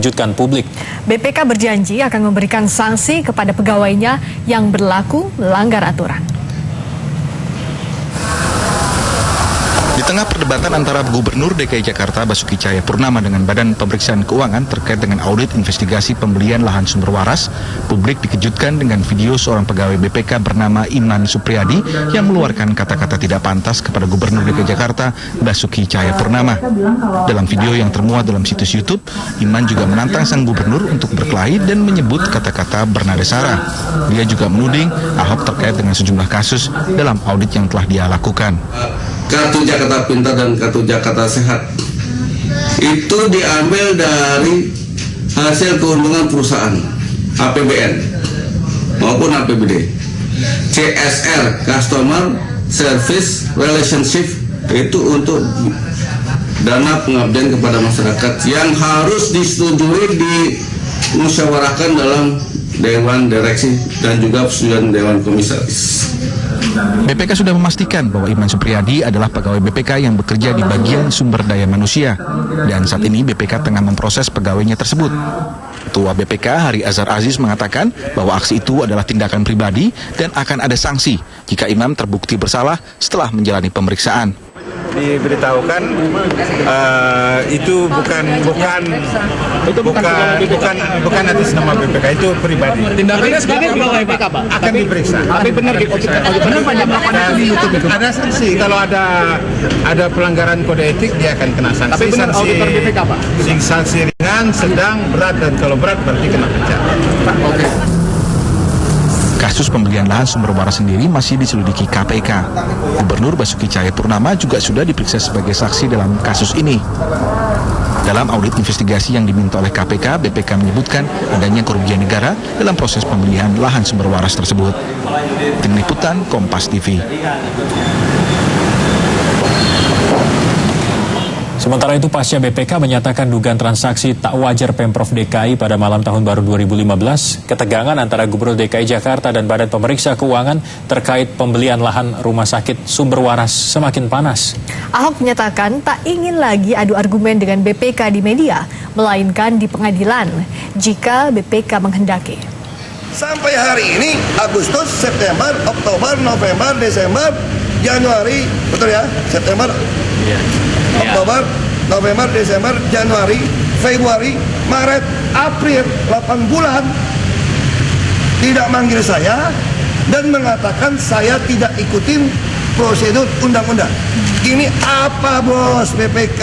Mengejutkan publik. BPK berjanji akan memberikan sanksi kepada pegawainya yang berlaku melanggar aturan. Di tengah perdebatan antara Gubernur DKI Jakarta Basuki Cahayapurnama dengan Badan Pemeriksaan Keuangan terkait dengan audit investigasi pembelian lahan sumber waras, publik dikejutkan dengan video seorang pegawai BPK bernama Iman Supriyadi yang mengeluarkan kata-kata tidak pantas kepada Gubernur DKI Jakarta Basuki Cahayapurnama. Dalam video yang termuat dalam situs YouTube, Iman juga menantang sang gubernur untuk berkelahi dan menyebut kata-kata bernada sara. Dia juga menuding Ahok terkait dengan sejumlah kasus dalam audit yang telah dia lakukan. Kartu Jakarta Pintar dan Kartu Jakarta Sehat itu diambil dari hasil keuntungan perusahaan APBN maupun APBD. CSR, Customer Service Relationship, itu untuk dana pengabdian kepada masyarakat yang harus disetujui, dimusyawarahkan dalam Dewan Direksi dan juga persetujuan Dewan Komisaris. BPK sudah memastikan bahwa Iman Supriyadi adalah pegawai BPK yang bekerja di bagian sumber daya manusia. Dan saat ini BPK tengah memproses pegawainya tersebut. Ketua BPK Hari Azhar Aziz mengatakan bahwa aksi itu adalah tindakan pribadi dan akan ada sanksi jika Imam terbukti bersalah setelah menjalani pemeriksaan. Diberitahukan itu bukan atas nama BPK, itu pribadi. Tindakannya sebagai pegawai BPK, Pak. Akan diperiksa. Tapi benar ada sanksi kalau ada pelanggaran kode etik, dia akan kena sanksi. Tapi benar auditor BPK, Pak. Sanksi ringan, sedang, berat, dan kalau berat berarti kena penjara. Oke. Kasus pembelian lahan sumber waras sendiri masih diselidiki KPK. Gubernur Basuki Cahayapurnama juga sudah diperiksa sebagai saksi dalam kasus ini. Dalam audit investigasi yang diminta oleh KPK, BPK menyebutkan adanya kerugian negara dalam proses pembelian lahan sumber waras tersebut. Tim Liputan Kompas TV. Sementara itu, pasca BPK menyatakan dugaan transaksi tak wajar Pemprov DKI pada malam tahun baru 2015, ketegangan antara Gubernur DKI Jakarta dan Badan Pemeriksa Keuangan terkait pembelian lahan rumah sakit sumber waras semakin panas. Ahok menyatakan tak ingin lagi adu argumen dengan BPK di media, melainkan di pengadilan jika BPK menghendaki. Sampai hari ini, Agustus, September, Oktober, November, Desember, Januari, betul ya? September, Oktober, November, Desember, Januari, Februari, Maret, April, 8 bulan tidak manggil saya dan mengatakan saya tidak ikutin prosedur undang-undang. Ini apa, bos, BPK?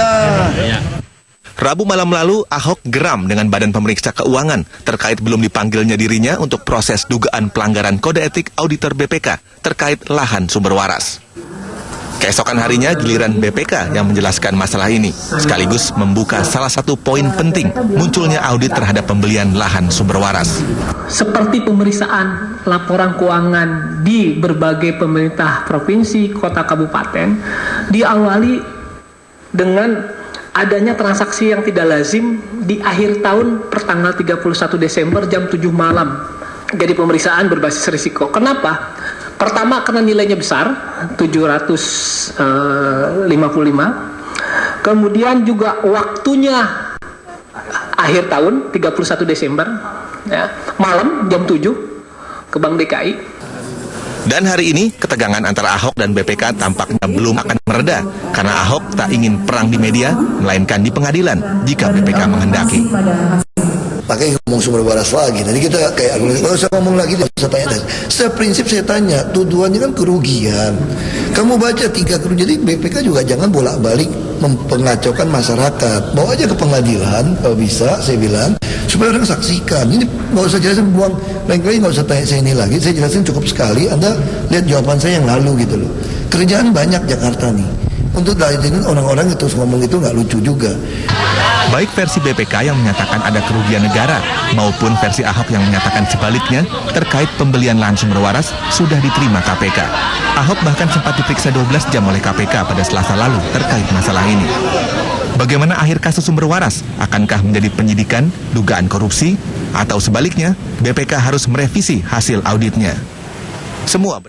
Rabu malam lalu, Ahok geram dengan Badan Pemeriksa Keuangan terkait belum dipanggilnya dirinya untuk proses dugaan pelanggaran kode etik auditor BPK terkait lahan sumber waras. Keesokan harinya giliran BPK yang menjelaskan masalah ini, sekaligus membuka salah satu poin penting munculnya audit terhadap pembelian lahan sumber waras. Seperti pemeriksaan laporan keuangan di berbagai pemerintah provinsi, kota, kabupaten, diawali dengan adanya transaksi yang tidak lazim di akhir tahun pertanggal 31 Desember jam 7 malam. Jadi pemeriksaan berbasis risiko. Kenapa? Pertama, karena nilainya besar, 755. Kemudian juga waktunya akhir tahun, 31 Desember, ya, malam jam 7 ke Bank DKI. Dan hari ini, ketegangan antara Ahok dan BPK tampaknya belum akan mereda, karena Ahok tak ingin perang di media, melainkan di pengadilan jika BPK menghendaki. Pakai ngomong sumber waras lagi. Nanti kita kayak kalau saya ngomong lagi, saya tanya. Seprinsip saya tanya, tuduhannya kan kerugian. Kamu baca 3 kerugian, jadi BPK juga jangan bolak-balik mempengacaukan masyarakat. Bawa aja ke pengadilan, kalau bisa, saya bilang, supaya orang saksikan. Ini nggak usah jelasin, buang lain kali nggak usah tanya saya ini lagi. Saya jelasin cukup sekali. Anda lihat jawaban saya yang lalu gitu loh. Kerjaan banyak Jakarta nih. Untuk dari ini orang-orang itu ngomong itu nggak lucu juga. Baik versi BPK yang menyatakan ada kerugian negara maupun versi Ahok yang menyatakan sebaliknya terkait pembelian lahan sumber waras sudah diterima KPK. Ahok bahkan sempat diperiksa 12 jam oleh KPK pada Selasa lalu terkait masalah ini. Bagaimana akhir kasus sumber waras? Akankah menjadi penyidikan, dugaan korupsi, atau sebaliknya BPK harus merevisi hasil auditnya? Semua